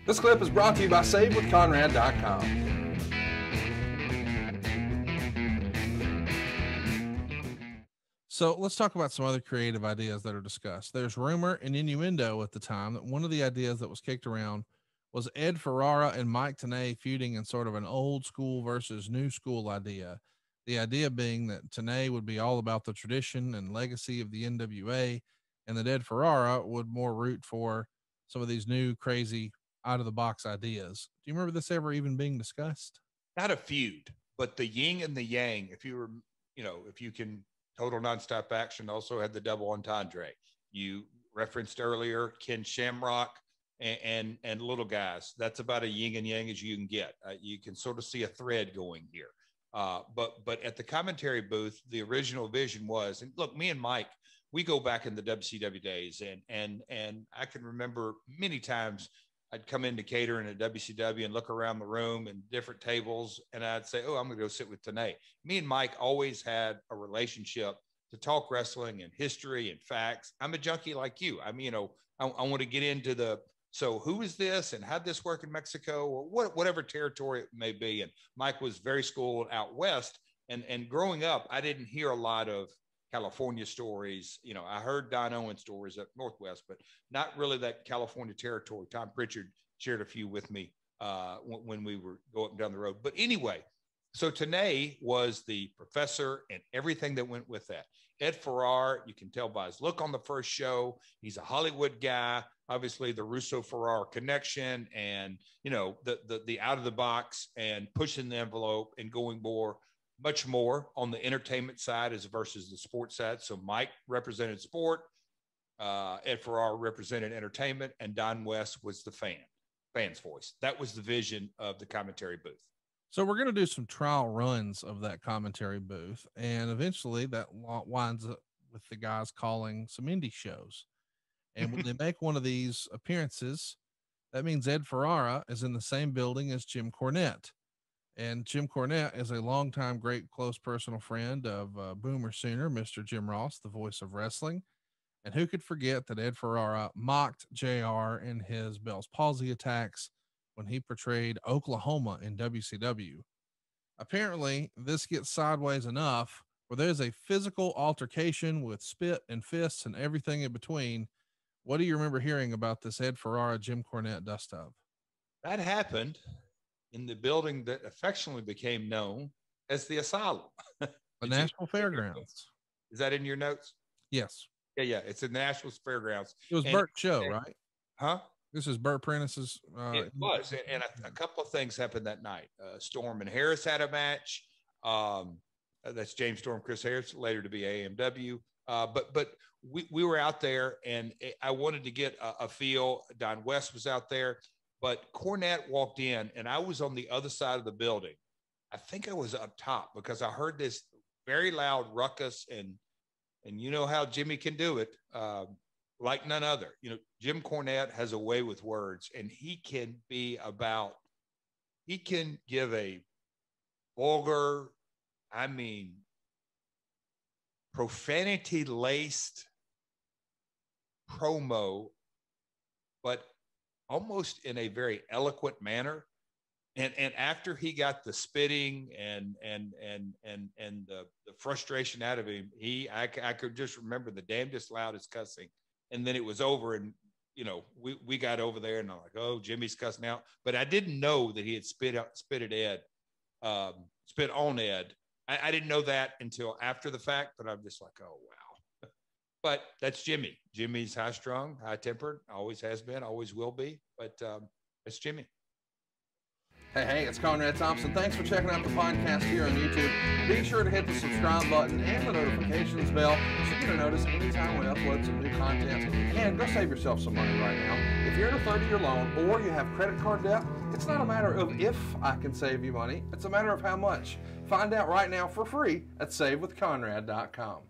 This clip is brought to you by SaveWithConrad.com. So let's talk about some other creative ideas that are discussed. There's rumor and innuendo at the time that one of the ideas that was kicked around was Ed Ferrera and Mike Tenay feuding in sort of an old school versus new school idea. The idea being that Tenay would be all about the tradition and legacy of the NWA, and that Ed Ferrera would more root for some of these new crazy out of the box ideas. Do you remember this ever even being discussed? Not a feud, but the yin and the yang. If you were, if you can, Total Nonstop Action also had the double entendre. You referenced earlier Ken Shamrock and little guys. That's about a yin and yang as you can get. You can sort of see a thread going here. But at the commentary booth, the original vision was, and look, me and Mike, we go back in the WCW days, and I can remember many times I'd come into catering at WCW and look around the room and different tables, and I'd say, oh, I'm going to go sit with Tenay. Me and Mike always had a relationship to talk wrestling and history and facts. I'm a junkie like you. I mean, I want to get into so who is this and how'd this work in Mexico or whatever territory it may be. And Mike was very schooled out West. And growing up, I didn't hear a lot of California stories. I heard Don Owen stories up Northwest, but not really that California territory. Tom Pritchard shared a few with me when we were going up and down the road. But anyway, so Tenay was the professor and everything that went with that. Ed Ferrara, you can tell by his look on the first show, he's a Hollywood guy. Obviously, the Russo-Ferrara connection, and the out of the box and pushing the envelope and going much more on the entertainment side as versus the sports side. So Mike represented sport, Ed Ferrara represented entertainment, and Don West was the fan's voice. That was the vision of the commentary booth. So we're going to do some trial runs of that commentary booth, and eventually that winds up with the guys calling some indie shows. And when they make one of these appearances, that means Ed Ferrara is in the same building as Jim Cornette. And Jim Cornette is a longtime, great, close personal friend of Boomer Sooner, Mr. Jim Ross, the voice of wrestling. And who could forget that Ed Ferrara mocked JR in his Bell's palsy attacks when he portrayed Oklahoma in WCW. Apparently, this gets sideways enough where there's a physical altercation with spit and fists and everything in between. What do you remember hearing about this Ed Ferrara, Jim Cornette dust-up? That happened in the building that affectionately became known as the Asylum. The Nashville Fairgrounds. Is that in your notes? Yes. Yeah. It's in the Nashville Fairgrounds. It was Bert's show, right? Huh? This is Bert Prentice's. It was. And a couple of things happened that night. Storm and Harris had a match. That's James Storm, Chris Harris, later to be AMW. But we were out there, and I wanted to get a feel. Don West was out there, but Cornette walked in, and I was on the other side of the building. I think I was up top because I heard this very loud ruckus, and you know how Jimmy can do it, like none other. Jim Cornette has a way with words, and he can give a vulgar, profanity-laced promo, but almost in a very eloquent manner. And after he got the spitting and the frustration out of him, I could just remember the damnedest loudest cussing. And then it was over, and we got over there, and I'm like, oh, Jimmy's cussing out. But I didn't know that he had spit on Ed. I didn't know that until after the fact, but I'm just like, oh, wow. But that's Jimmy. Jimmy's high-strung, high-tempered, always has been, always will be. But it's Jimmy. Hey, it's Conrad Thompson. Thanks for checking out the podcast here on YouTube. Be sure to hit the subscribe button and the notifications bell so you get a notice anytime we upload some new content. And go save yourself some money right now. If you're in a 30-year loan or you have credit card debt, it's not a matter of if I can save you money. It's a matter of how much. Find out right now for free at SaveWithConrad.com.